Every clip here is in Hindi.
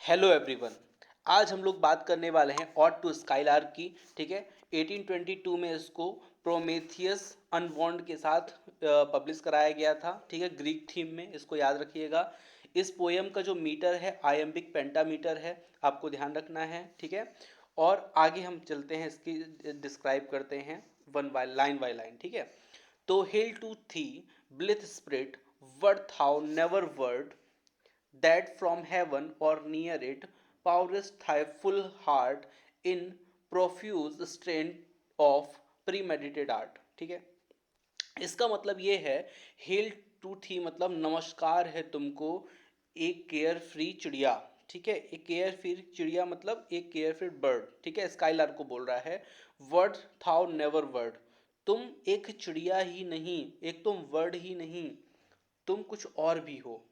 Hello everyone. आज हम लोग बात करने वाले हैं ऑड टू स्काईलार्क की। ठीक है, 1822 में इसको प्रोमेथियस अनबॉन्ड के साथ पब्लिश कराया गया था। ठीक है, ग्रीक थीम में, इसको याद रखिएगा। इस पोएम का जो मीटर है आयम्बिक पेंटामीटर है, आपको ध्यान रखना है। ठीक है, और आगे हम चलते हैं, इसकी डिस्क्राइब करते हैं वन बाय लाइन। ठीक है, तो हिल टू थी blithe spirit worth how never word that from heaven or near it pourest thy full heart in profuse strain of premeditated art। ठीक है, इसका मतलब ये है, हेल टू थी मतलब नमस्कार है तुमको, एक केयर फ्री चिड़िया। ठीक है, एक केयर फ्री चिड़िया मतलब एक केयर फ्री बर्ड। ठीक है, स्काईलार्क को बोल रहा है। वर्ड थाउ नेवर वर्ड, तुम एक चिड़िया ही नहीं, एक तुम वर्ड ही नहीं, तुम कुछ और भी हो।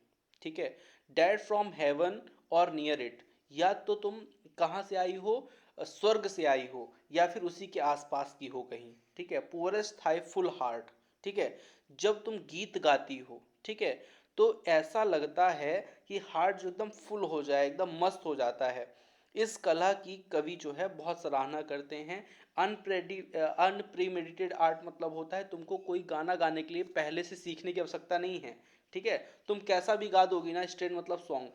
ठीक है, डेड फ्रॉम हेवन और नियर इट, या तो तुम कहाँ से आई हो, स्वर्ग से आई हो, या फिर उसी के आसपास की हो कहीं। ठीक है, पोरेस्ट थाई फुल हार्ट। ठीक है, जब तुम गीत गाती हो, ठीक है, तो ऐसा लगता है कि हार्ट जो एकदम फुल हो जाए, एकदम मस्त हो जाता है। इस कला की कवि जो है बहुत सराहना करते हैं। अनप्रीमेडिटेड आर्ट मतलब होता है तुमको कोई गाना गाने के लिए पहले से सीखने की आवश्यकता नहीं है। ठीक है, तुम कैसा भी गा दोगी ना, स्ट्रेन मतलब सॉन्ग,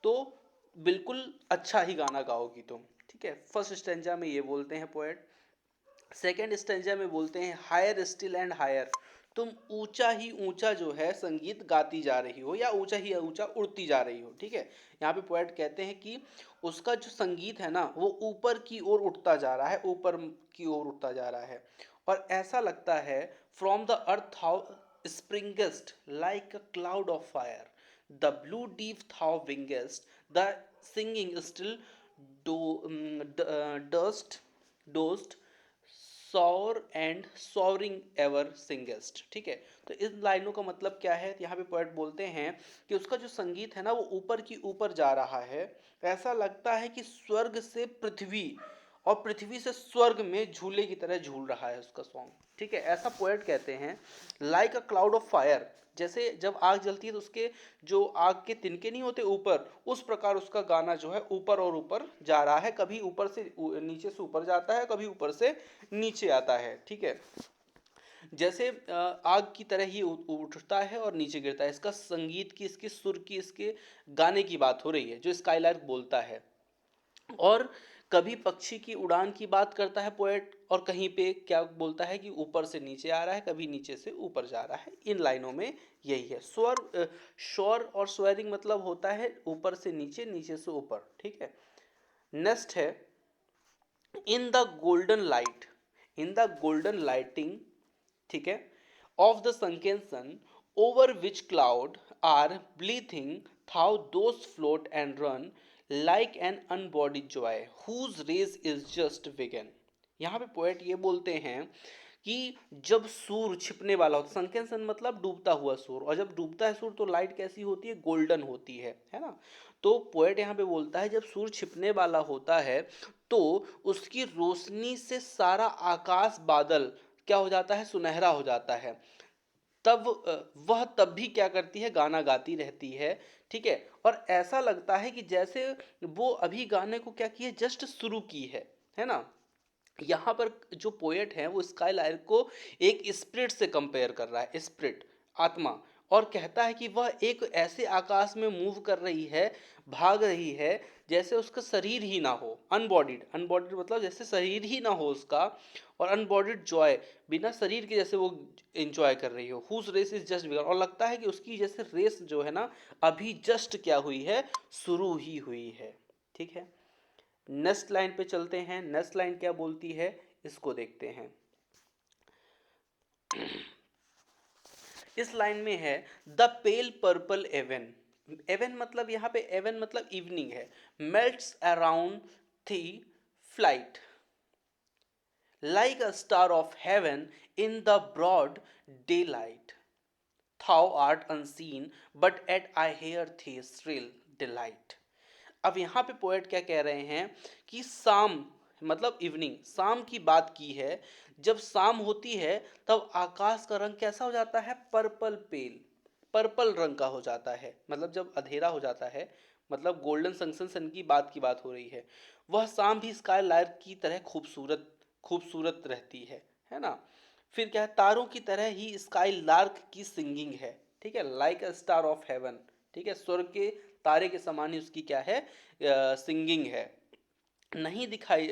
तो बिल्कुल अच्छा ही गाना गाओगी तुम। ठीक है, फर्स्ट स्टेंजा में ये बोलते हैं पोएट। सेकेंड स्टेंजा में बोलते हैं हायर स्टिल एंड हायर, तुम ऊंचा ही ऊंचा जो है संगीत गाती जा रही हो, या ऊंचा ही ऊंचा उड़ती जा रही हो। ठीक है, यहाँ पे पोएट कहते हैं कि उसका जो संगीत है ना वो ऊपर की ओर उठता जा रहा है, ऊपर की ओर उठता जा रहा है, और ऐसा लगता है from the earth how springest like a cloud of fire, the blue deep thou wingest, the singing still dust dozed sour and soaring ever singest। ठीक है, तो इन लाइनों का मतलब क्या है, यहाँ पे पोएट बोलते हैं कि उसका जो संगीत है ना वो ऊपर की ऊपर जा रहा है। ऐसा लगता है कि स्वर्ग से पृथ्वी और पृथ्वी से स्वर्ग में झूले की तरह झूल रहा है उसका सॉन्ग। ठीक है, ऐसा पोएट कहते हैं। Like a cloud of fire, जैसे जब आग जलती है तो उसके जो आग के तिनके नहीं होते ऊपर, उस प्रकार उसका गाना जो है ऊपर और ऊपर जा रहा है। कभी ऊपर से नीचे से ऊपर जाता है, कभी ऊपर से नीचे आता है। ठीक है, जैसे आग की तरह ही उठता है और नीचे गिरता है। इसका संगीत की, इसके सुर की, इसके गाने की बात हो रही है जो स्काईलार्क बोलता है। और कभी पक्षी की उड़ान की बात करता है पोएट, और कहीं पे क्या बोलता है कि ऊपर से नीचे आ रहा है, कभी नीचे से ऊपर जा रहा है। इन लाइनों में यही है। स्वर, शोर और स्वेरिंग मतलब होता है ऊपर से नीचे, नीचे से ऊपर। ठीक है, नेक्स्ट है in the golden light, in the golden lighting, ठीक है, of the sunken sun over which cloud are bleating thou those float and run like an unbodied joy whose race is just begun। यहाँ पे पोएट ये बोलते हैं कि जब सूर छिपने वाला होता, सनकेन सन मतलब डूबता हुआ सूर, और जब डूबता है सूर तो लाइट कैसी होती है, गोल्डन होती है ना। तो पोएट यहाँ पे बोलता है जब सूर छिपने वाला होता है तो उसकी रोशनी से सारा आकाश बादल क्या हो जाता है, सुनहरा हो जाता है। तब वह तब भी क्या करती है, गाना गाती रहती है। ठीक है, और ऐसा लगता है कि जैसे वो अभी गाने को क्या की है, जस्ट शुरू की है ना। यहाँ पर जो पोएट है वो स्काईलार्क को एक स्पिरिट से कंपेयर कर रहा है, स्पिरिट, आत्मा, और कहता है कि वह एक ऐसे आकाश में मूव कर रही है, भाग रही है, जैसे उसका शरीर ही ना हो, अनबॉडीड। अनबॉडीड मतलब जैसे शरीर ही ना हो उसका, और अनबॉडीड जॉय, बिना शरीर के जैसे वो एंजॉय कर रही हो। Whose race is just began, और लगता है कि उसकी जैसे रेस जो है ना अभी जस्ट क्या हुई है, शुरू ही हुई है। ठीक है, नेक्स्ट लाइन पे चलते हैं। नेक्स्ट लाइन क्या बोलती है, इसको देखते हैं। इस लाइन में है the pale purple even, even मतलब यहाँ पे एवन मतलब इवनिंग है, melts around thy flight like a star of heaven in the broad daylight, thou art unseen but yet I hear thee shrill delight। अब यहाँ पे पोएट क्या कह रहे हैं कि शाम मतलब इवनिंग, शाम की बात की है। जब शाम होती है तब आकाश का रंग कैसा हो जाता है, पर्पल पेल, पर्पल रंग का हो जाता है। मतलब जब अंधेरा हो जाता है, मतलब गोल्डन जंक्शन सन की बात हो रही है। वह शाम भी स्काई लार्क की तरह खूबसूरत खूबसूरत रहती है ना। फिर क्या है, तारों की तरह ही स्काई लार्क की सिंगिंग है, ठीक है, like a star of haven, ठीक है, स्वर्ग के तारे के समान ही उसकी क्या है, सिंगिंग है। नहीं दिखाई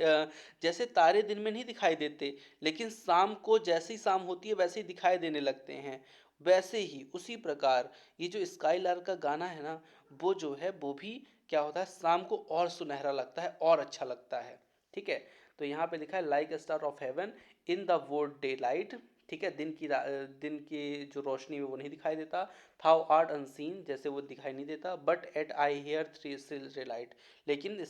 जैसे तारे दिन में नहीं दिखाई देते, लेकिन शाम को जैसी शाम होती है वैसे ही दिखाई देने लगते हैं, वैसे ही उसी प्रकार ये जो स्काई लार्क का गाना है ना, वो जो है वो भी क्या होता है, शाम को और सुनहरा लगता है और अच्छा लगता है, ठीक है। तो यहाँ पे लिखा है like star of heaven in the word day light, ठीक है, दिन की जो रोशनी में वो नहीं दिखाई देता, थाउ आर्ट अनसीन, जैसे वो दिखाई नहीं देता, but at I here three still light, लेकिन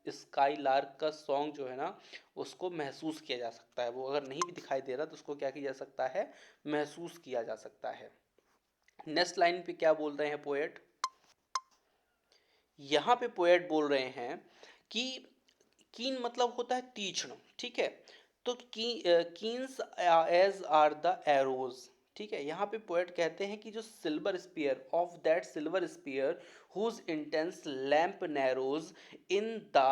स्काई लार्क का सॉन्ग जो है ना, उसको महसूस किया जा सकता है। वो अगर नहीं भी दिखाई दे रहा तो उसको क्या किया जा सकता है, महसूस किया जा सकता है। नेक्स्ट लाइन पे क्या बोल रहे हैं पोएट, यहाँ पे पोएट बोल रहे हैं कि कीन मतलब होता है तीक्ष्ण, ठीक है, तो keens as are the arrows, ठीक है। यहाँ पे पोएट कहते हैं कि जो silver spear of that silver spear whose intense lamp narrows in the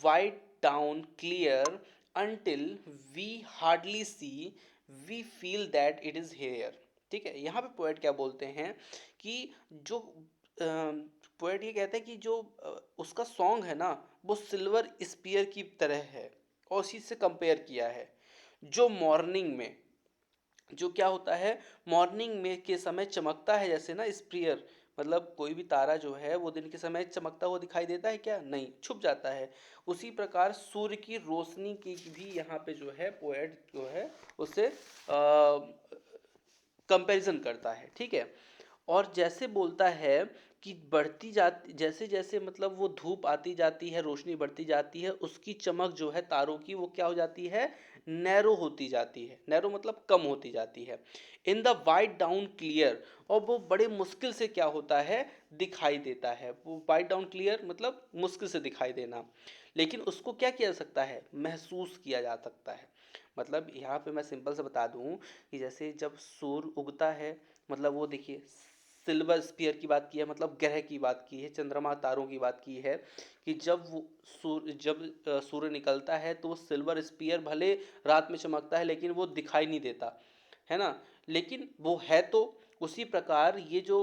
white down clear until we hardly see we feel that it is here, ठीक है। यहाँ पे पोएट क्या बोलते हैं कि जो पोएट ये कहते हैं कि जो उसका सॉन्ग है ना, वो सिल्वर स्पीयर की तरह है, और उसी से कंपेयर किया है, जो मॉर्निंग में जो क्या होता है, मॉर्निंग में के समय चमकता है, जैसे ना स्पीयर, मतलब कोई भी तारा जो है वो दिन के समय चमकता हुआ दिखाई देता है क्या, नहीं, छुप जाता है। उसी प्रकार सूर्य की रोशनी की भी यहाँ पे जो है पोएट जो है उससे कंपैरिजन करता है, ठीक है। और जैसे बोलता है कि बढ़ती जाती, जैसे जैसे मतलब वो धूप आती जाती है, रोशनी बढ़ती जाती है, उसकी चमक जो है तारों की वो क्या हो जाती है, नैरो होती जाती है, नैरो मतलब कम होती जाती है, इन द वाइट डाउन क्लियर, और वो बड़े मुश्किल से क्या होता है, दिखाई देता है। वो वाइट डाउन क्लियर मतलब मुश्किल से दिखाई देना, लेकिन उसको क्या किया जा सकता है, महसूस किया जा सकता है। मतलब यहाँ पे मैं सिंपल से बता दूं कि जैसे जब सूर्य उगता है, मतलब वो देखिए सिल्वर स्पीयर की बात की है, मतलब ग्रह की बात की है, चंद्रमा तारों की बात की है, कि जब वो सूर्य निकलता है तो वो सिल्वर स्पीयर भले रात में चमकता है लेकिन वो दिखाई नहीं देता, है ना, लेकिन वो है तो। उसी प्रकार ये जो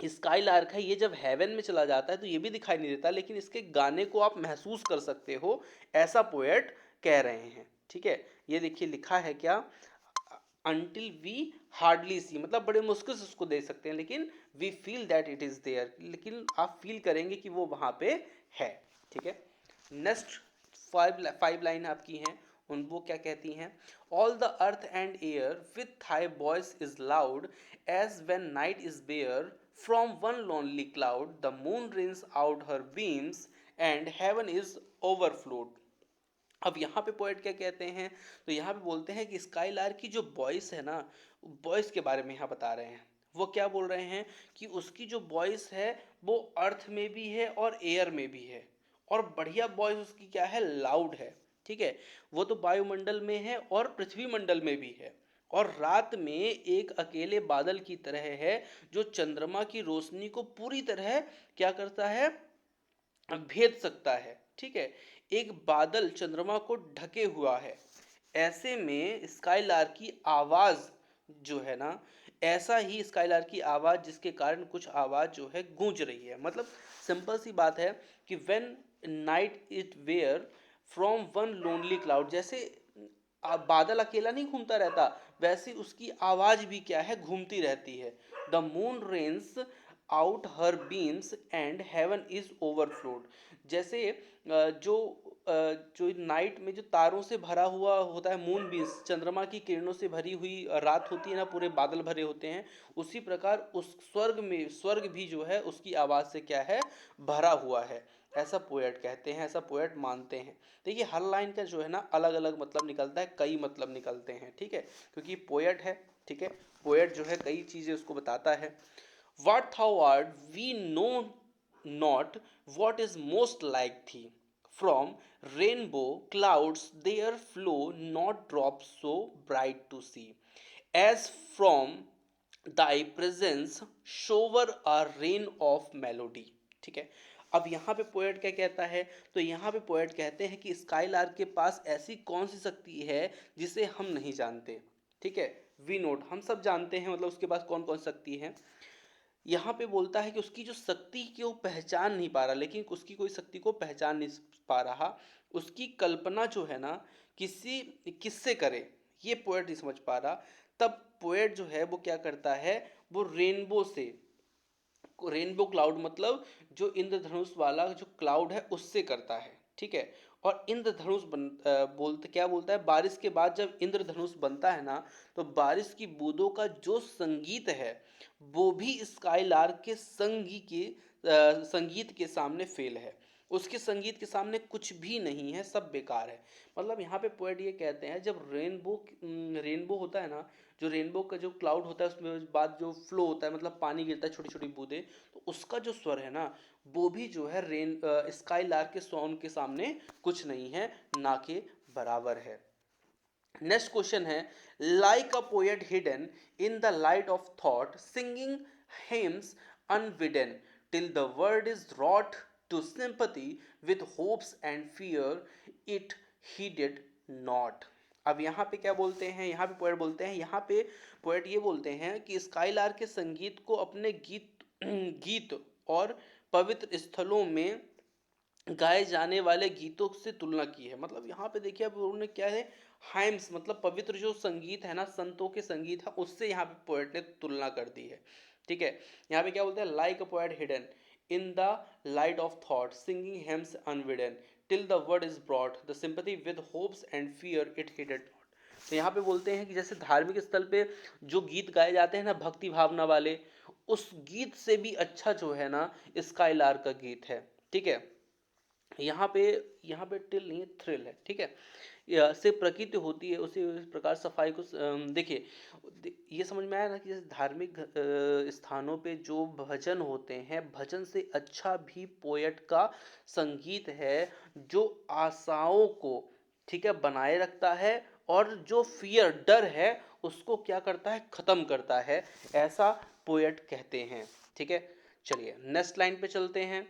स्काई लार्क है, ये जब हेवन में चला जाता है तो ये भी दिखाई नहीं देता, लेकिन इसके गाने को आप महसूस कर सकते हो, ऐसा पोएट कह रहे हैं, ठीक है। ये देखिए लिखा है क्या, until we hardly see, मतलब बड़े मुश्किल से उसको देख सकते हैं, लेकिन we feel that it is there, लेकिन आप फील करेंगे कि वो वहां पे है, ठीक है। नेक्स्ट फाइव लाइन आपकी हैं, उन वो क्या कहती हैं, all the earth and air with thy voice is loud as when night is bare from one lonely cloud the moon rains out her beams and heaven is overflowed. अब यहाँ पे पोएट क्या कहते हैं, तो यहाँ पे बोलते हैं कि स्काई लार्क की जो वॉइस है ना, वॉइस के बारे में यहाँ बता रहे हैं। वो क्या बोल रहे हैं कि उसकी जो वॉइस है वो अर्थ में भी है और एयर में भी है, और बढ़िया वॉइस उसकी क्या है, लाउड है, ठीक है। वो तो वायुमंडल में है और पृथ्वी मंडल में भी है, और रात में एक अकेले बादल की तरह है, जो चंद्रमा की रोशनी को पूरी तरह क्या करता है, भेद सकता है, ठीक है। एक बादल चंद्रमा को ढके हुआ है, ऐसे में स्काईलार्क की आवाज जो है ना, ऐसा ही स्काईलार्क की आवाज जिसके कारण कुछ आवाज जो है गूंज रही है, मतलब सिंपल सी बात है कि when night it were from one lonely cloud, जैसे बादल अकेला नहीं घूमता रहता, वैसे उसकी आवाज भी क्या है, घूमती रहती है। The moon rains out her beams and heaven is overflowed, जैसे जो नाइट में जो तारों से भरा हुआ होता है, मून बीम्स चंद्रमा की किरणों से भरी हुई रात होती है ना, पूरे बादल भरे होते हैं, उसी प्रकार उस स्वर्ग भी जो है उसकी आवाज से क्या है, भरा हुआ है, ऐसा पोएट कहते हैं, ऐसा पोएट मानते हैं। देखिए हर लाइन का जो है ना अलग अलग मतलब निकलता है, कई मतलब निकलते हैं, ठीक है, क्योंकि पोएट है, ठीक है, पोएट जो है कई चीजें उसको बताता है। What thou art, we know not what is most like thee. From rainbow clouds there flow not drops so bright to see, as from thy presence shower a rain of melody. ठीक है। अब यहाँ पे पोएट क्या कहता है, तो यहाँ पे पोएट कहते हैं कि स्काईलार्क के पास ऐसी कौन सी शक्ति है जिसे हम नहीं जानते। ठीक है, वी नोट, हम सब जानते हैं, मतलब उसके पास कौन कौन शक्ति है। यहाँ पे बोलता है कि उसकी जो शक्ति की वो पहचान नहीं पा रहा, लेकिन उसकी कोई शक्ति को पहचान नहीं पा रहा, उसकी कल्पना जो है ना किसी किससे करे, ये पोएट नहीं समझ पा रहा। तब पोएट जो है वो क्या करता है, वो रेनबो से, रेनबो क्लाउड मतलब जो इंद्रधनुष वाला जो क्लाउड है उससे करता है। ठीक है, और इंद्रधनुष बोलते क्या बोलता है, बारिश के बाद जब इंद्रधनुष बनता है ना, तो बारिश की बूंदों का जो संगीत है वो भी स्काईलार्क के संगीत के सामने फेल है। उसके संगीत के सामने कुछ भी नहीं है, सब बेकार है। मतलब यहाँ पे पोएट ये कहते हैं, जब रेनबो होता है ना, जो रेनबो का जो क्लाउड होता है उसमें बाद जो फ्लो होता है, मतलब पानी गिरता है छोटी छोटी बूंदे, तो उसका जो स्वर है ना वो भी जो है स्काईलार्क के साउंड के सामने कुछ नहीं है, ना के बराबर है। नेक्स्ट क्वेश्चन है, like a poet hidden in the light of thought singing hymns unbidden till the word is wrought to sympathy with hopes and fear it heeded not. अब यहाँ पे क्या बोलते हैं, यहाँ पे पोएट बोलते हैं, यहाँ पे पोएट ये बोलते हैं कि स्काईलार्क के संगीत को अपने गीत और पवित्र स्थलों में गाए जाने वाले गीतों से तुलना की है। मतलब यहाँ पे देखिए अब उन्होंने क्या है, हाइम्स मतलब पवित्र जो संगीत है ना, संतों के संगीत है, उससे यहाँ पे पोएट ने तुलना कर दी है। ठीक है, यहाँ पे क्या बोलते हैं, like a poet hidden in the light of thought singing hymns unbidden till the word is brought the sympathy with hopes and fear it heeded not. तो यहाँ पे बोलते हैं कि जैसे धार्मिक स्थल पे जो गीत गाए जाते हैं ना भक्ति भावना वाले, उस गीत से भी अच्छा जो है ना स्काईलार्क का गीत है। ठीक है, यहाँ पे टिल नहीं है, थ्रिल है। ठीक है, से प्रकृति होती है उसी प्रकार सफाई को देखिए, ये समझ में आया ना कि जैसे धार्मिक स्थानों पे जो भजन होते हैं, भजन से अच्छा भी पोएट का संगीत है, जो आशाओं को ठीक है बनाए रखता है, और जो फियर डर है उसको क्या करता है, खत्म करता है, ऐसा पोएट कहते हैं। ठीक है, चलिए नेक्स्ट लाइन पे चलते हैं,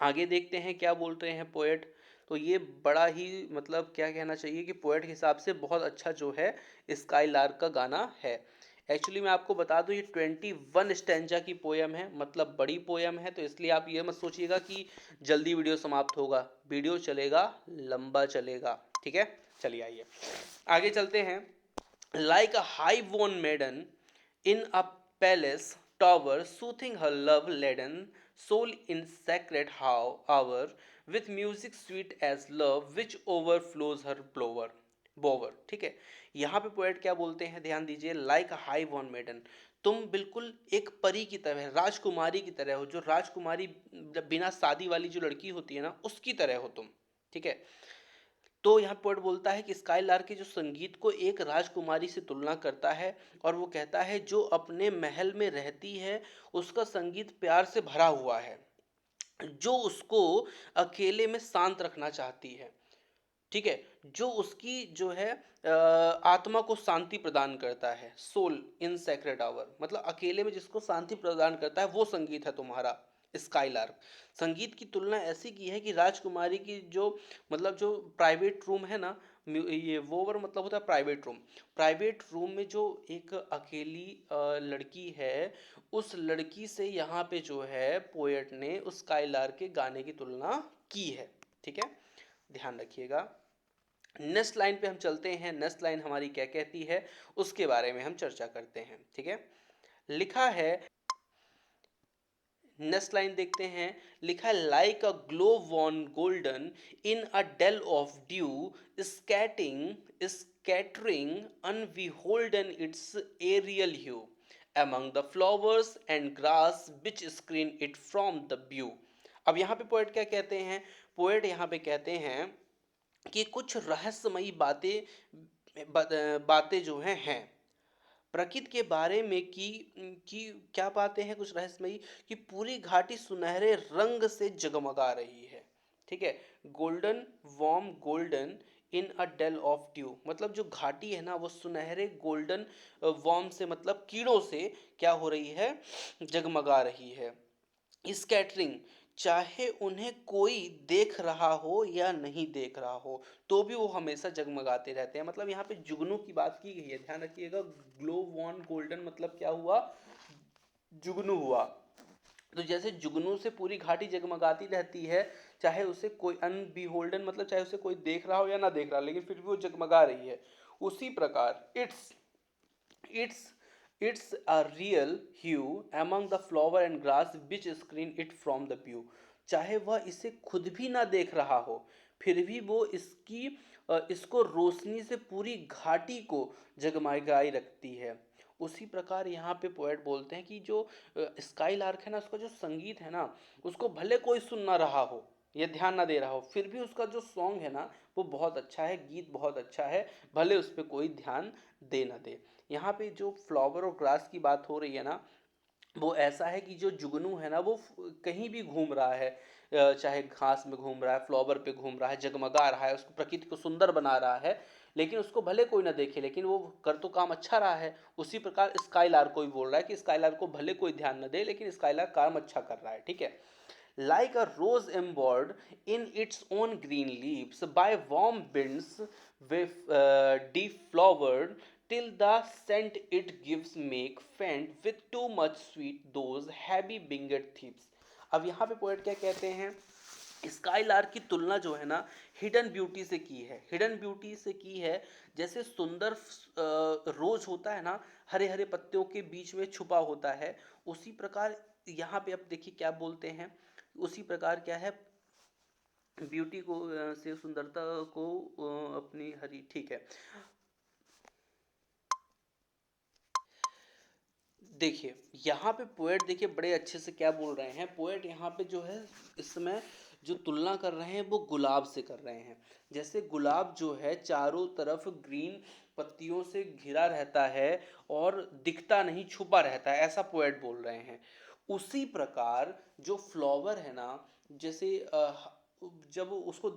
आगे देखते हैं क्या बोल रहे हैं पोएट। तो ये बड़ा ही मतलब क्या कहना चाहिए कि पोएट के हिसाब से बहुत अच्छा जो है स्काईलार्क का गाना है। एक्चुअली मैं आपको बता दूं ये 21 स्टैंजा की पोयम है, मतलब बड़ी पोयम है, तो इसलिए आप ये मत सोचिएगा कि जल्दी वीडियो समाप्त होगा, वीडियो चलेगा, लंबा चलेगा। ठीक है, चलिए आइए आगे चलते हैं। लाइक अ हाई वोन maiden in a palace tower, soothing her love laden soul in sacred hour, with music sweet as love, which overflows her bower। ठीक है, यहाँ पे पोएट क्या बोलते हैं, ध्यान दीजिए, लाइक अ हाई वॉन मेडन, तुम बिल्कुल एक परी की तरह, राजकुमारी की तरह हो, जो राजकुमारी बिना शादी वाली जो लड़की होती है ना उसकी तरह हो तुम। ठीक है, तो यहाँ पोएट बोलता है कि स्काईलार्क के जो संगीत को एक राजकुमारी से तुलना करता है, और वो कहता है जो अपने महल में रहती है उसका संगीत प्यार से भरा हुआ है, जो उसको अकेले में शांत रखना चाहती है। ठीक है, जो उसकी जो है आत्मा को शांति प्रदान करता है, सोल इन सेक्रेड आवर, मतलब अकेले में जिसको शांति प्रदान करता है वो संगीत है तुम्हारा स्काईलार्क। संगीत की तुलना ऐसी की है कि राजकुमारी की जो मतलब जो प्राइवेट रूम है ना, ये वोवर मतलब होता है प्राइवेट रूम, प्राइवेट रूम में जो एक अकेली लड़की है, उस लड़की से यहाँ पे जो है पोएट ने उस स्काईलार्क के गाने की तुलना की है। ठीक है, ध्यान रखिएगा। नेक्स्ट लाइन पे हम चलते हैं, नेक्स्ट लाइन हमारी क्या कहती है उसके बारे में हम चर्चा करते हैं। ठीक है, लिखा है, नेक्स्ट लाइन देखते हैं, लिखा है, like a glowworm golden in a dell of dew scattering unbeholden its aerial hue among the flowers and grass which screen it from the view। अब यहाँ पे पोएट क्या कहते हैं, पोएट यहाँ पे कहते हैं कि कुछ रहस्यमयी बातें जो हैं प्रकृति के बारे में कि क्या बातें हैं कुछ रहस्यमयी, कि पूरी घाटी सुनहरे रंग से जगमगा रही है। ठीक है, golden warm golden in a dell of dew, मतलब जो घाटी है ना वो सुनहरे गोल्डन वार्म से मतलब कीड़ों से क्या हो रही है, जगमगा रही है। स्कैटरिंग, चाहे उन्हें कोई देख रहा हो या नहीं देख रहा हो तो भी वो हमेशा जगमगाते रहते हैं। मतलब यहाँ पे जुगनू की बात की गई है, ध्यान रखिएगा। ग्लो वॉन गोल्डन मतलब क्या हुआ, जुगनू हुआ। तो जैसे जुगनू से पूरी घाटी जगमगाती रहती है, चाहे उसे कोई अनबिहोल्डन मतलब चाहे उसे कोई देख रहा हो या ना देख रहा, लेकिन फिर भी वो जगमगा रही है। उसी प्रकार its its a real hue among the flower and grass which screen it from the view. चाहे वह इसे खुद भी ना देख रहा हो, फिर भी वो इसको रोशनी से पूरी घाटी को जगमगाई रखती है। उसी प्रकार यहाँ पे पोएट बोलते हैं कि जो स्काई लार्क है ना, उसका जो संगीत है ना, उसको भले कोई सुन ना रहा हो या ध्यान ना दे रहा हो, फिर भी उसका जो सॉन्ग है ना वो बहुत अच्छा है, गीत बहुत अच्छा है, भले उस पर कोई ध्यान दे ना दे। यहाँ पे जो फ्लावर और ग्रास की बात हो रही है ना, वो ऐसा है कि जो जुगनू है ना वो कहीं भी घूम रहा है, चाहे घास में घूम रहा है, फ्लावर पे घूम रहा है, जगमगा रहा है, उसको प्रकृति को सुंदर बना रहा है, लेकिन उसको भले कोई ना देखे, लेकिन वो कर तो काम अच्छा रहा है। उसी प्रकार स्काईलार्क को भी बोल रहा है कि स्काईलार्क को भले कोई ध्यान न दे, लेकिन स्काईलार्क काम अच्छा कर रहा है, ठीक है। Like a rose embroidered in its own green leaves by warm winds with deflowered till the scent it gives make faint with too much sweet those heavy winged thieves। अब यहाँ पे पोएट क्या कहते हैं, स्काईलार्क की तुलना जो है ना हिडन ब्यूटी से की है। हिडन ब्यूटी से की है, जैसे सुंदर रोज होता है ना, हरे हरे पत्तियों के बीच में छुपा होता है, उसी प्रकार यहाँ पे अब देखिए क्या बोलते हैं, उसी प्रकार क्या है, ब्यूटी को से सुंदरता को अपनी हरी, ठीक है। देखिए यहाँ पे पोएट देखिए बड़े अच्छे से क्या बोल रहे हैं, पोएट यहाँ पे जो है इस समय जो तुलना कर रहे हैं वो गुलाब से कर रहे हैं। जैसे गुलाब जो है चारों तरफ ग्रीन पत्तियों से घिरा रहता है और दिखता नहीं, छुपा रहता है, ऐसा पोएट बोल रहे हैं। उसी प्रकार जो फ्लावर है ना, जैसे जब उसको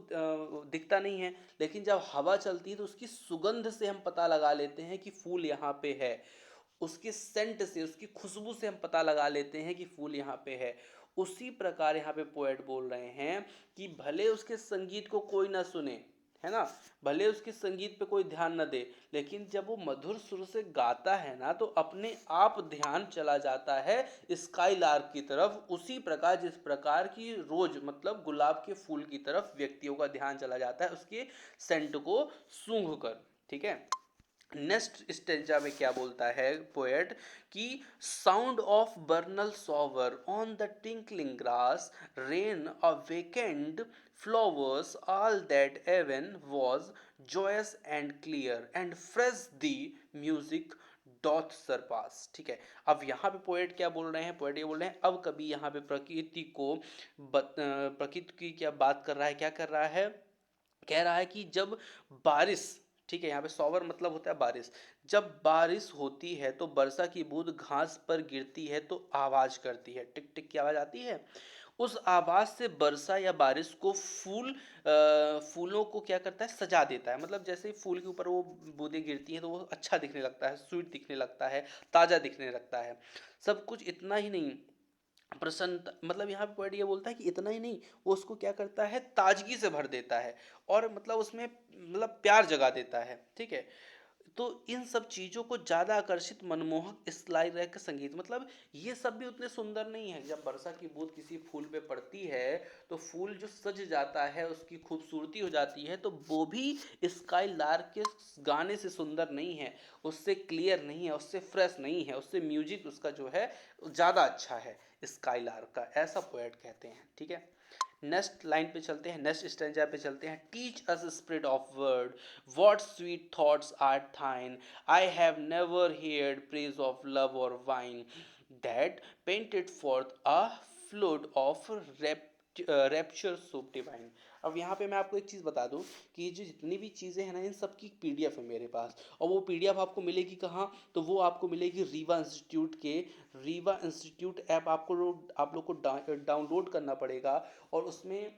दिखता नहीं है, लेकिन जब हवा चलती है तो उसकी सुगंध से हम पता लगा लेते हैं कि फूल यहाँ पे है। उसके सेंट से, उसकी खुशबू से हम पता लगा लेते हैं कि फूल यहाँ पे है। उसी प्रकार यहाँ पे पोएट बोल रहे हैं कि भले उसके संगीत को कोई ना सुने, है ना, भले उसके संगीत पे कोई ध्यान ना दे, लेकिन जब वो मधुर सुर से गाता है ना तो अपने आप ध्यान चला जाता है स्काई लार्क की तरफ। उसी प्रकार जिस प्रकार की रोज मतलब गुलाब के फूल की तरफ व्यक्तियों का ध्यान चला जाता है उसके सेंट को सूंघ कर, ठीक है। नेक्स्ट स्टेंजा में क्या बोलता है पोएट कि sound of vernal shower on the tinkling grass rain awakened flowers all that even was joyous and clear and fresh the music doth surpass, ठीक है। अब यहाँ पे पोएट क्या बोल रहे हैं, पोएट ये बोल रहे हैं अब कभी यहाँ पे प्रकृति को प्रकृति की क्या बात कर रहा है, क्या कर रहा है, कह रहा है कि जब बारिश, ठीक है, यहाँ पे सॉवर मतलब होता है बारिश, जब बारिश होती है तो वर्षा की बूंद घास पर गिरती है तो आवाज करती है, टिक टिक की आवाज आती है। उस आवाज से वर्षा या बारिश को फूलों को क्या करता है, सजा देता है। मतलब जैसे ही फूल के ऊपर वो बूंदें गिरती हैं तो वो अच्छा दिखने लगता है, स्वीट दिखने लगता है, ताजा दिखने लगता है। सब कुछ इतना ही नहीं, प्रसन्नता मतलब यहाँ पे पोएट ये बोलता है कि इतना ही नहीं, वो उसको क्या करता है, ताजगी से भर देता है और मतलब उसमें मतलब प्यार जगा देता है, ठीक है। तो इन सब चीज़ों को ज़्यादा आकर्षित मनमोहक स्लाइड रह का संगीत, मतलब ये सब भी उतने सुंदर नहीं है। जब वर्षा की बूंद किसी फूल पे पड़ती है तो फूल जो सज जाता है, उसकी खूबसूरती हो जाती है, तो वो भी स्काई लार्क के गाने से सुंदर नहीं है, उससे क्लियर नहीं है, उससे फ्रेश नहीं है, उससे म्यूजिक उसका जो है ज़्यादा अच्छा है स्काई लार्क का, ऐसा पोएट कहते हैं, ठीक है। नेक्स्ट लाइन पे चलते हैं, नेक्स्ट स्टेंजा पे चलते हैं। Teach us spirit of word what sweet thoughts are thine I have never heard praise of love or wine that panted forth a flood of rapture so divine. अब यहाँ पे मैं आपको एक चीज़ बता दूँ कि ये जो जितनी भी चीज़ें हैं ना, इन सब की पीडीएफ है मेरे पास, और वो पीडीएफ आपको मिलेगी कहाँ, तो वो आपको मिलेगी रीवा इंस्टीट्यूट के, रीवा इंस्टीट्यूट ऐप आपको आप लोग को डाउनलोड करना पड़ेगा, और उसमें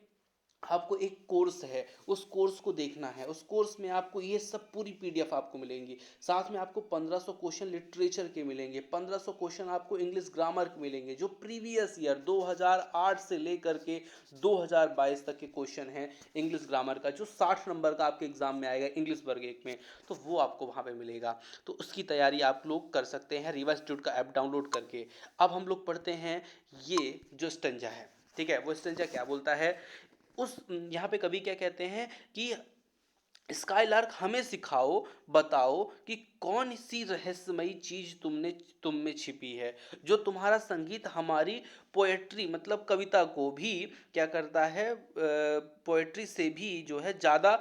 आपको एक कोर्स है, उस कोर्स को देखना है, उस कोर्स में आपको ये सब पूरी पीडीएफ आपको मिलेंगी। साथ में आपको 1500 क्वेश्चन लिटरेचर के मिलेंगे, 1500 क्वेश्चन आपको इंग्लिश ग्रामर के मिलेंगे, जो प्रीवियस ईयर 2008 से लेकर के 2022 तक के क्वेश्चन हैं इंग्लिश ग्रामर का, जो 60 नंबर का आपके एग्जाम में आएगा इंग्लिश वर्ग एक में, तो वो आपको वहाँ पे मिलेगा। तो उसकी तैयारी आप लोग कर सकते हैं रिवा इंस्टीट्यूट का ऐप डाउनलोड करके। अब हम लोग पढ़ते हैं ये जो स्टंजा है, ठीक है, वो स्टंजा क्या बोलता है। उस यहाँ पे कवि क्या कहते हैं कि स्काईलार्क हमें सिखाओ, बताओ कि कौन सी रहस्यमयी चीज तुम में छिपी है, जो तुम्हारा संगीत हमारी पोएट्री मतलब कविता को भी क्या करता है, पोएट्री से भी जो है ज़्यादा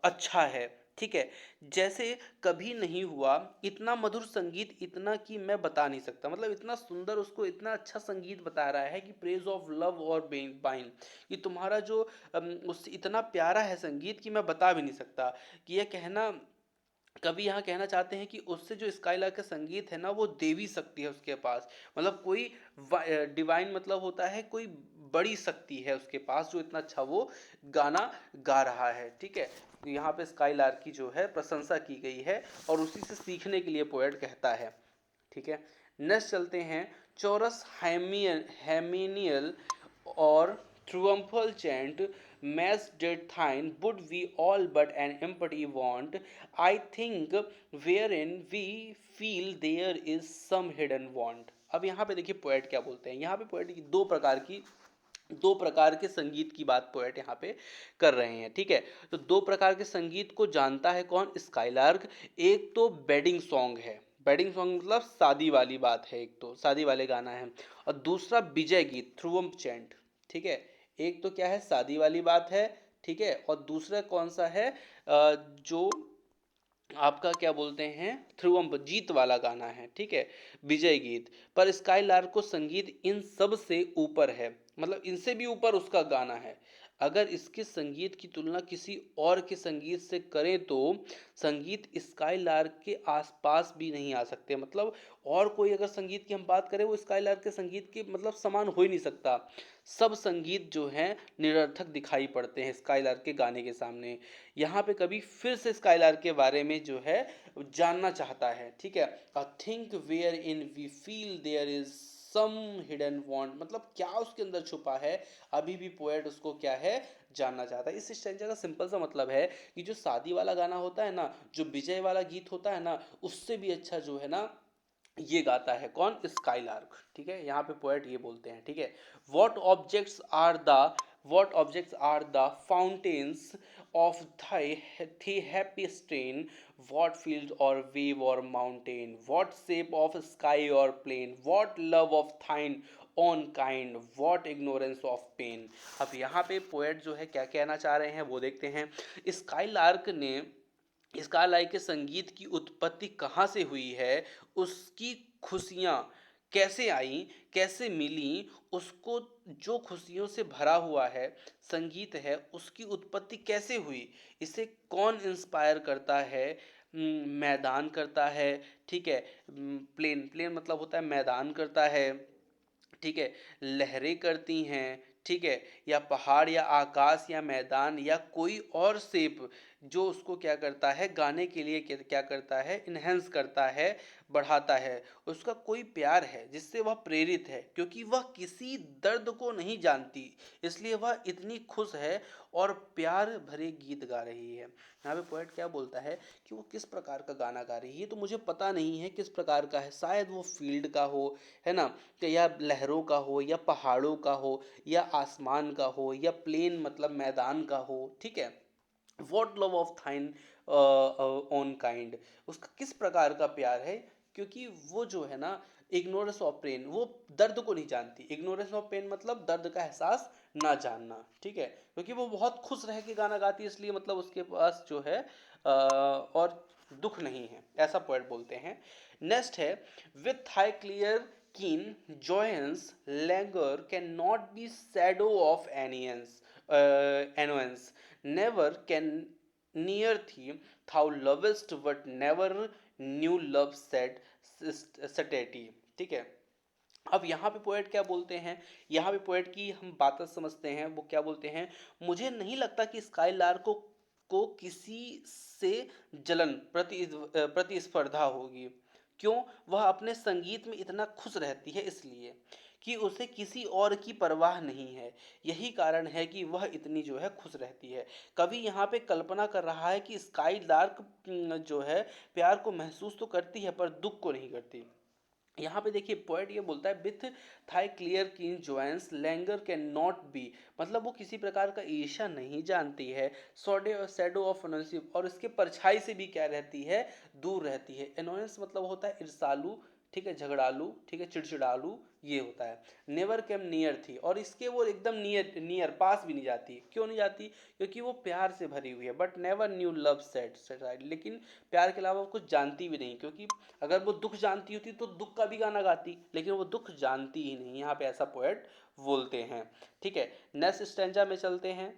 अच्छा है, ठीक है। जैसे कभी नहीं हुआ इतना मधुर संगीत, इतना कि मैं बता नहीं सकता, मतलब इतना सुंदर, उसको इतना अच्छा संगीत बता रहा है कि प्रेज ऑफ लव और बाइन, कि तुम्हारा जो उससे इतना प्यारा है संगीत कि मैं बता भी नहीं सकता। कि यह कहना, कवि यहाँ कहना चाहते हैं कि उससे जो स्काईलार्क का संगीत है ना, वो देवी शक्ति है उसके पास, मतलब कोई डिवाइन मतलब होता है कोई बड़ी शक्ति है उसके पास, जो इतना अच्छा वो गाना गा रहा है, ठीक है। तो यहाँ पे स्काईलार्क की जो है प्रशंसा की गई है, और उसी से सीखने के लिए पोएट कहता है, ठीक है। नेक्स्ट चलते हैं, chorus hymeneal or triumphal chant, matched thine would be all but an empty vaunt, I think wherein we feel there is some hidden want. अब यहाँ पे देखिए पोएट क्या बोलते हैं, यहाँ पे पोएट की दो प्रकार के संगीत की बात पोएट यहाँ पे कर रहे हैं, ठीक है। तो दो प्रकार के संगीत को जानता है कौन, स्काईलार्क। एक तो बेडिंग सॉन्ग है, बेडिंग सॉन्ग मतलब शादी वाली बात है, एक तो शादी वाले गाना है, और दूसरा विजय गीत थ्रुवम चैंट, ठीक है। एक तो क्या है, शादी वाली बात है, ठीक है, और दूसरा कौन सा है, जो आपका क्या बोलते हैं, ध्रुवम जीत वाला गाना है, ठीक है, विजय गीत। पर स्काईलार्क को संगीत इन सब से ऊपर है, मतलब इनसे भी ऊपर उसका गाना है। अगर इसके संगीत की तुलना किसी और के संगीत से करें तो संगीत स्काईलार्क के आसपास भी नहीं आ सकते, मतलब और कोई अगर संगीत की हम बात करें वो स्काईलार्क के संगीत के मतलब समान हो ही नहीं सकता। सब संगीत जो हैं निरर्थक दिखाई पड़ते हैं स्काईलार्क के गाने के सामने। यहाँ पे कभी फिर से स्काईलार्क के बारे में जो है जानना चाहता है, ठीक है। I think wherein we feel there is some hidden want, मतलब क्या उसके अंदर छुपा है, अभी भी पोएट उसको क्या है, जानना चाहता है। इस स्टैंजा का सिंपल सा मतलब है कि जो शादी वाला गाना होता है ना, जो विजय वाला गीत होता है ना, उससे भी अच्छा जो है ना ये गाता है कौन, स्काईलार्क, ठीक है। यहाँ पे पोएट ये बोलते हैं, ठीक है। What objects are the fountains of the happy strain, what field or wave or mountain, what shape of sky or plain, what love of thine own kind, what ignorance of pain। अब यहाँ पे पोएट जो है क्या कहना चाह रहे हैं वो देखते हैं। स्काईलार्क ने, स्काईलार्क के संगीत की उत्पत्ति कहाँ से हुई है, उसकी खुशियाँ कैसे आई, कैसे मिली, उसको जो खुशियों से भरा हुआ है संगीत है, उसकी उत्पत्ति कैसे हुई, इसे कौन इंस्पायर करता है, मैदान करता है, ठीक है। प्लेन, प्लेन मतलब होता है मैदान करता है, ठीक है, लहरें करती हैं, ठीक है, या पहाड़ या आकाश या मैदान या कोई और शेप, जो उसको क्या करता है गाने के लिए क्या करता है, इन्हेंस करता है, बढ़ाता है। उसका कोई प्यार है जिससे वह प्रेरित है, क्योंकि वह किसी दर्द को नहीं जानती, इसलिए वह इतनी खुश है और प्यार भरे गीत गा रही है। यहाँ पे पोएट क्या बोलता है कि वो किस प्रकार का गाना गा रही है, तो मुझे पता नहीं है किस प्रकार का है, शायद वो फील्ड का हो, है ना, कि या लहरों का हो, या पहाड़ों का हो, या आसमान का हो, या प्लेन मतलब मैदान का हो, ठीक है। What love of थाइन own kind, उसका किस प्रकार का प्यार है, क्योंकि वो जो है ना, इग्नोरेंस ऑफ पेन, वो दर्द को नहीं जानती। इग्नोरेंस ऑफ पेन मतलब दर्द का एहसास ना जानना, ठीक है, क्योंकि वो बहुत खुश रह के गाना गाती है, इसलिए मतलब उसके पास जो है और दुख नहीं है, ऐसा पोएट बोलते हैं। नेक्स्ट है, with high clear keen joyance languor cannot be shadow of annoyance, never can near thee thou lovest but never knew love said satiety, ठीक है। अब यहाँ पे पोएट क्या बोलते हैं, यहाँ पे पोएट की हम बात समझते हैं। वो क्या बोलते हैं, मुझे नहीं लगता कि स्काईलार्क को किसी से जलन प्रतिस्पर्धा होगी। क्यों? वह अपने संगीत में इतना खुश रहती है, इसलिए कि उसे किसी और की परवाह नहीं है। यही कारण है कि वह इतनी जो है खुश रहती है। कवि यहाँ पे कल्पना कर रहा है कि स्काईलार्क जो है प्यार को महसूस तो करती है पर दुख को नहीं करती। यहाँ पे देखिए पोएट ये बोलता है, विथ थाई क्लियर की जोएंस लैंगर कैन नॉट बी, मतलब वो किसी प्रकार का ईर्ष्या नहीं जानती है। सॉडे और सैडो ऑफ अनोसिव, और इसके परछाई से भी क्या रहती है, दूर रहती है। एनोयंस मतलब होता है ईर्षालु, ठीक है, झगड़ालू, ठीक है, चिड़चिड़ालू, ये होता है। नेवर केम नियर थी, और इसके वो एकदम नियर नियर पास भी नहीं जाती। क्यों नहीं जाती? क्योंकि वो प्यार से भरी हुई है। But never knew love said, लेकिन प्यार के अलावा वो कुछ जानती भी नहीं। क्योंकि अगर वो दुख जानती होती तो दुख का भी गाना गाती, लेकिन वो दुख जानती ही नहीं। यहाँ पे ऐसा पोएट बोलते हैं। ठीक है, नेक्स्ट स्टैंजा में चलते हैं।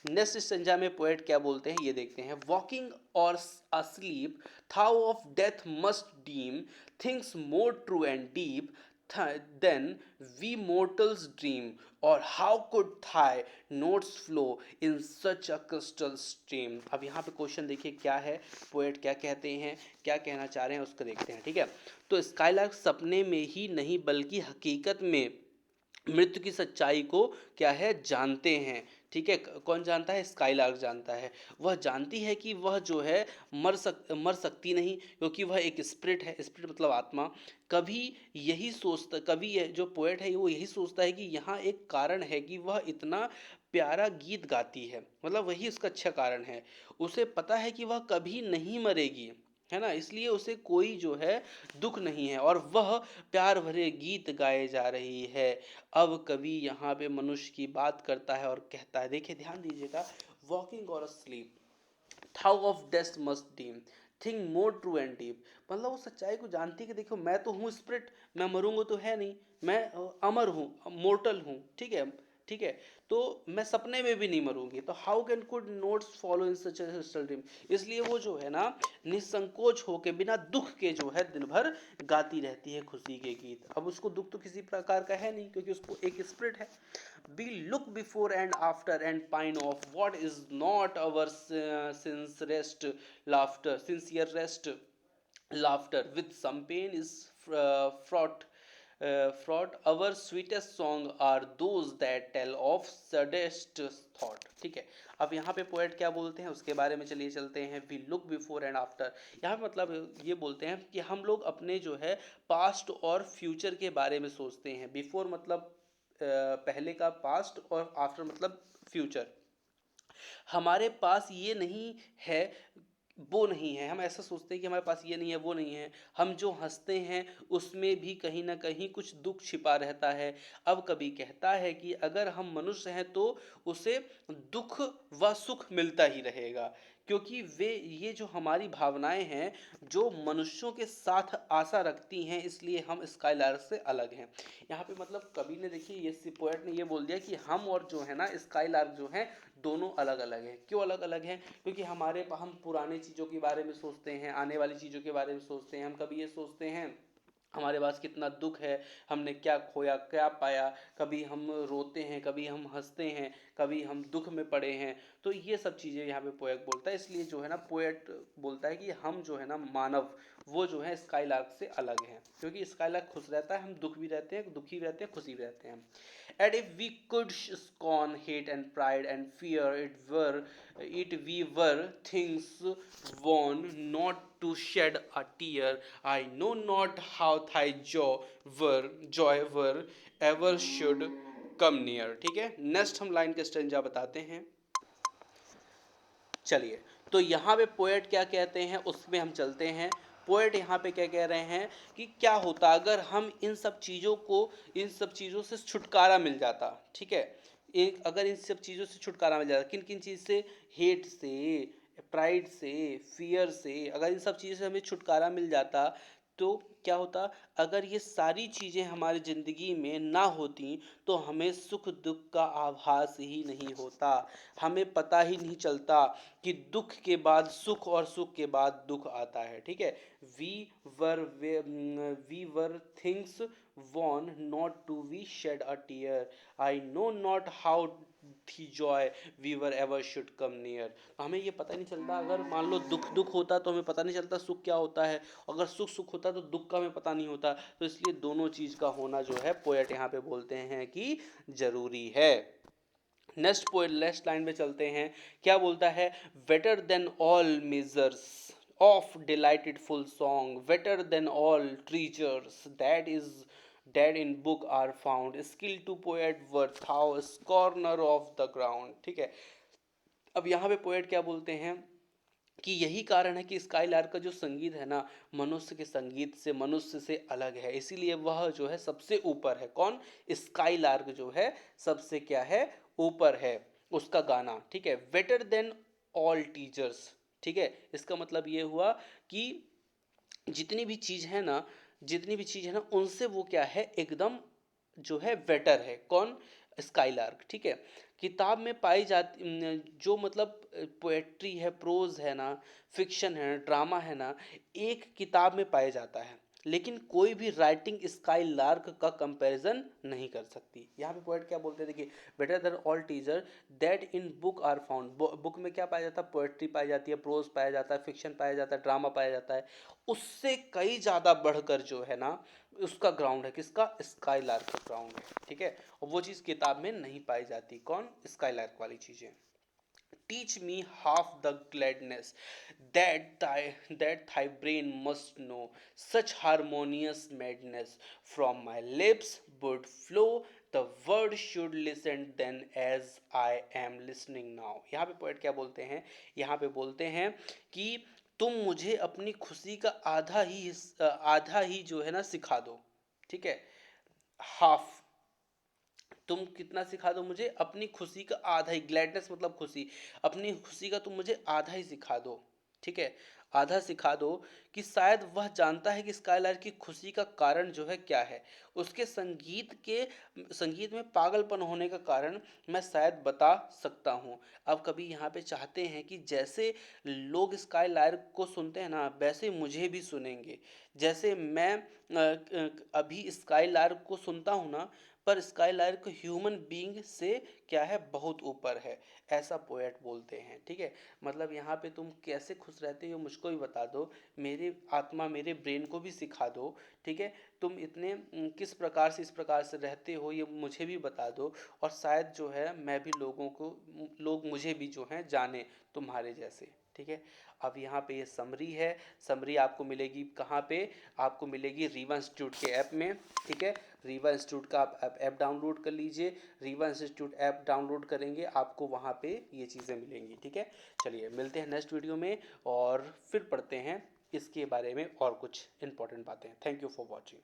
नेक्स्ट स्टैंजा में पोएट क्या बोलते हैं ये देखते हैं। वॉकिंग और asleep, thou of death must deem things more true and deep than we mortals dream, or how could thy notes flow in such a crystal stream। अब यहाँ पे क्वेश्चन देखिए क्या है, पोएट क्या कहते हैं, क्या कहना चाह रहे हैं, उसको देखते हैं। ठीक है, तो स्काईलार्क सपने में ही नहीं बल्कि हकीकत में मृत्यु की सच्चाई को क्या है, जानते हैं। ठीक है, कौन जानता है? स्काईलार्क जानता है। वह जानती है कि वह जो है मर सकती नहीं, क्योंकि वह एक स्पिरिट है। स्पिरिट मतलब आत्मा। कभी यही सोचता, कभी जो पोएट है वो यही सोचता है कि यहाँ एक कारण है कि वह इतना प्यारा गीत गाती है, मतलब वही उसका अच्छा कारण है। उसे पता है कि वह कभी नहीं मरेगी, है ना, इसलिए उसे कोई जो है दुख नहीं है, और वह प्यार भरे गीत गाए जा रही है। अब कवि यहाँ पे मनुष्य की बात करता है और कहता है, देखिए ध्यान दीजिएगा, waking or sleep, thou of डेस्ट must deem thing more true and deep, मतलब वो सच्चाई को जानती है कि देखो मैं तो हूँ स्पिरिट, मैं मरूंगा तो है नहीं, मैं अमर हूँ, मोर्टल हूँ। ठीक है, ठीक है, तो मैं सपने में भी नहीं मरूंगी। तो how can could notes follow in such a dream, इसलिए वो जो है ना निसंकोच होके बिना दुख के जो है दिन भर गाती रहती है खुशी के गीत। अब उसको दुख तो किसी प्रकार का है नहीं, क्योंकि उसको एक स्पिरिट है। We look before and after and pine of what is not our sincere rest laughter with some pain is fraught. Our sweetest song are those that tell of saddest thought। ठीक है, अब यहाँ पे पोएट क्या बोलते हैं उसके बारे में चलिए चलते हैं। We look before and after, यहाँ पे मतलब ये बोलते हैं कि हम लोग अपने जो है पास्ट और फ्यूचर के बारे में सोचते हैं। बिफोर मतलब पहले का पास्ट, और आफ्टर मतलब फ्यूचर। हमारे पास ये नहीं है, वो नहीं है, हम ऐसा सोचते हैं कि हमारे पास ये नहीं है, वो नहीं है। हम जो हंसते हैं उसमें भी कहीं ना कहीं कुछ दुख छिपा रहता है। अब कभी कहता है कि अगर हम मनुष्य हैं तो उसे दुख व सुख मिलता ही रहेगा, क्योंकि वे ये जो हमारी भावनाएं हैं जो मनुष्यों के साथ आशा रखती हैं, इसलिए हम स्काईलार्क से अलग हैं। यहाँ पे मतलब कवि ने देखिए ये पोएट ने ये बोल दिया कि हम और जो है ना स्काईलार्क जो हैं दोनों अलग अलग हैं। क्यों अलग अलग हैं? क्योंकि हम पुराने चीज़ों के बारे में सोचते हैं, आने वाली चीज़ों के बारे में सोचते हैं। हम कभी ये सोचते हैं हमारे पास कितना दुख है, हमने क्या खोया क्या पाया। कभी हम रोते हैं, कभी हम हंसते हैं, कभी हम दुख में पड़े हैं। तो ये सब चीज़ें यहाँ पे पोएट बोलता है। इसलिए जो है ना पोएट बोलता है कि हम जो है ना मानव, वो जो है स्काईलार्क से अलग हैं, क्योंकि स्काईलार्क खुश रहता है, हम दुख भी रहते हैं, दुखी भी रहते हैं, खुशी भी रहते हैं। And if we could scorn hate and pride and fear, it we were things born not to shed a tear. I know not how thy joy were ever should come near। ठीक है, नेक्स्ट हम लाइन के स्टेंजा बताते हैं। चलिए, तो यहाँ पे पोएट क्या कहते हैं उसमें हम चलते हैं। पोएट यहाँ पे क्या कह रहे हैं कि क्या होता अगर हम इन सब चीज़ों को, इन सब चीज़ों से छुटकारा मिल जाता। ठीक है, एक अगर इन सब चीज़ों से छुटकारा मिल जाता, किन किन चीज़ से? हेट से, प्राइड से, फियर से, अगर इन सब चीज़ों से हमें छुटकारा मिल जाता तो क्या होता, अगर ये सारी चीज़ें हमारी ज़िंदगी में ना होती तो हमें सुख दुख का आभास ही नहीं होता, हमें पता ही नहीं चलता कि दुख के बाद सुख और सुख के बाद दुख आता है। ठीक है, we were we were things won not to we shed a tear, I know not how the joy we were ever should come near। हमें ये पता नहीं चलता, अगर मान लो दुख दुख होता तो हमें पता नहीं चलता सुख क्या होता है, अगर सुख सुख होता तो दुख का हमें पता नहीं होता। तो इसलिए दोनों चीज का होना जो है पोएट यहाँ पे बोलते हैं कि जरूरी है। नेक्स्ट पोएट नेक्स्ट लाइन में चलते हैं, क्या बोलता है, better than all measures of delightful song, better than all treasures that in book are found, skill to poet worth house corner of the ground। ठीक है, अब यहाँ पे पोएट क्या बोलते हैं कि यही कारण है कि स्काई लार्क का जो संगीत है ना, मनुष्य के संगीत से, मनुष्य से अलग है, इसीलिए वह जो है सबसे ऊपर है। कौन? स्काई लार्क जो है सबसे क्या है, ऊपर है उसका गाना। ठीक है, बेटर देन ऑल टीचर्स। ठीक है, इसका मतलब ये हुआ कि जितनी भी चीज है ना, जितनी भी चीज है ना, उनसे वो क्या है, एकदम जो है बेटर है। कौन? स्काईलार्क। ठीक है, किताब में पाई जाती जो मतलब पोएट्री है, प्रोज है ना, फिक्शन है, ड्रामा है ना, एक किताब में पाया जाता है, लेकिन कोई भी राइटिंग स्काई लार्क का कंपैरिजन नहीं कर सकती। यहाँ पे पोएट क्या बोलते हैं, देखिए, better than all treasure that in book are found. Book में क्या पाया जाता है, पोएट्री पाई जाती है, प्रोज पाया जाता है, फिक्शन पाया जाता है, ड्रामा पाया जाता है, उससे कई ज़्यादा बढ़कर जो है ना उसका ग्राउंड है, किसका? स्काई लार्क का ग्राउंड है। ठीक है, और वो चीज़ किताब में नहीं पाई जाती। कौन? स्काई लार्क वाली चीज़ें। Teach me half the gladness that thy brain must know, such harmonious madness from my lips would flow, the word should listen then as I am listening now। यहाँ पे पोएट क्या बोलते हैं, यहाँ पे बोलते हैं कि तुम मुझे अपनी खुशी का आधा ही जो है ना सिखा दो। ठीक है, हाफ, तुम कितना सिखा दो मुझे, अपनी खुशी का आधा ही, ग्लैडनेस मतलब खुशी, अपनी खुशी का तुम मुझे आधा ही सिखा दो। ठीक है, आधा सिखा दो, कि शायद वह जानता है कि स्काईलाइट की खुशी का कारण जो है क्या है, उसके संगीत में पागलपन होने का कारण मैं शायद बता सकता हूँ। अब कभी यहाँ पे चाहते हैं कि जैसे लोग स्काईलाइट को सुनते हैं ना, वैसे मुझे भी सुनेंगे, जैसे मैं अभी स्काईलाइट को सुनता हूँ ना, पर स्काईलार्क ह्यूमन बीइंग से क्या है, बहुत ऊपर है, ऐसा पोएट बोलते हैं। ठीक है, मतलब यहाँ पे तुम कैसे खुश रहते हो मुझको भी बता दो, मेरे आत्मा मेरे ब्रेन को भी सिखा दो। ठीक है, तुम इतने किस प्रकार से इस प्रकार से रहते हो ये मुझे भी बता दो, और शायद जो है मैं भी लोग मुझे भी जो है जाने तुम्हारे जैसे। ठीक है, अब यहाँ पे ये समरी है, समरी आपको मिलेगी कहाँ पे, आपको मिलेगी रीवा इंस्टीट्यूट के ऐप में। ठीक है, रीवा इंस्टीट्यूट का आप ऐप डाउनलोड कर लीजिए, रीवा इंस्टीट्यूट ऐप डाउनलोड करेंगे आपको वहाँ पे ये चीज़ें मिलेंगी। ठीक है, चलिए मिलते हैं नेक्स्ट वीडियो में, और फिर पढ़ते हैं इसके बारे में और कुछ इंपॉर्टेंट बातें। Thank you for watching.